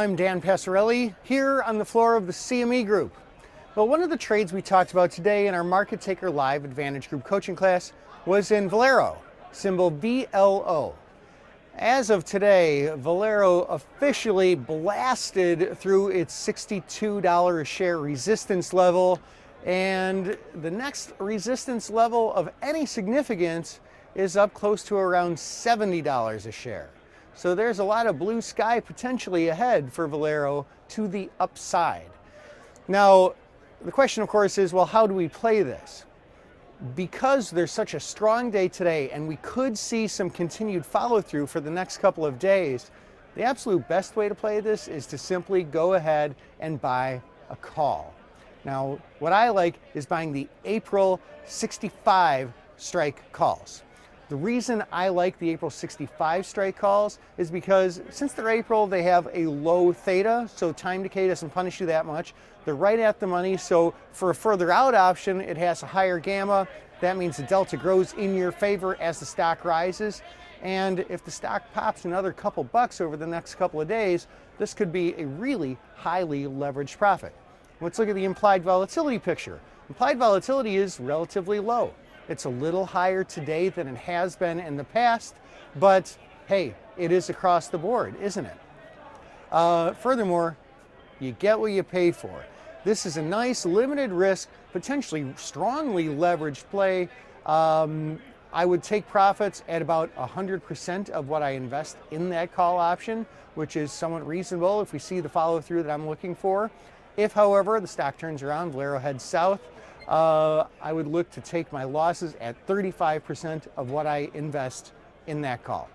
I'm Dan Passarelli here on the floor of the CME Group. Well, one of the trades we talked about today in our Market Taker Live Advantage Group coaching class was in VLO, symbol VLO. As of today, VLO officially blasted through its $62 a share resistance level, and the next resistance level of any significance is up close to around $70 a share. So there's a lot of blue sky potentially ahead for VLO to the upside. Now, the question, of course, is, well, how do we play this? Because there's such a strong day today and we could see some continued follow-through for the next couple of days, the absolute best way to play this is to simply go ahead and buy a call. Now, what I like is buying the April 65 strike calls. The reason I like the April 65 strike calls is because since they're April, they have a low theta, so time decay doesn't punish you that much. They're right at the money, so for a further out option, it has a higher gamma. That means the delta grows in your favor as the stock rises. And if the stock pops another couple bucks over the next couple of days, this could be a really highly leveraged profit. Let's look at the implied volatility picture. Implied volatility is relatively low. It's a little higher today than it has been in the past, but hey, it is across the board, isn't it? Furthermore, you get what you pay for. This is a nice limited risk, potentially strongly leveraged play. I would take profits at about 100% of what I invest in that call option, which is somewhat reasonable if we see the follow through that I'm looking for. If, however, the stock turns around, VLO heads south, I would look to take my losses at 35% of what I invest in that call.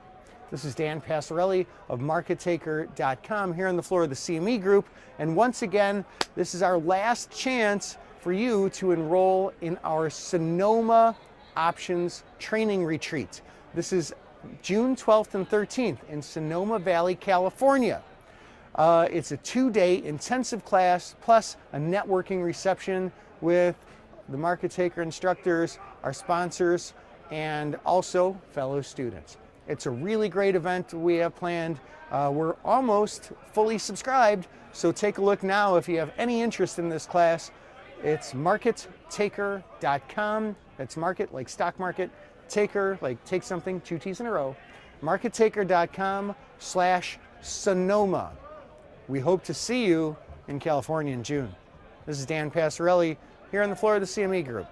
This is Dan Passarelli of MarketTaker.com here on the floor of the CME Group. And once again, this is our last chance for you to enroll in our Sonoma Options Training Retreat. This is June 12th and 13th in Sonoma Valley, California. It's a 2-day intensive class plus a networking reception with the Market Taker instructors, our sponsors, and also fellow students. It's a really great event we have planned. We're almost fully subscribed, so take a look now if you have any interest in this class. It's MarketTaker.com. That's market like stock market, taker like take something, 2 T's in a row. MarketTaker.com/Sonoma. We hope to see you in California in June. This is Dan Passarelli here on the floor of the CME Group.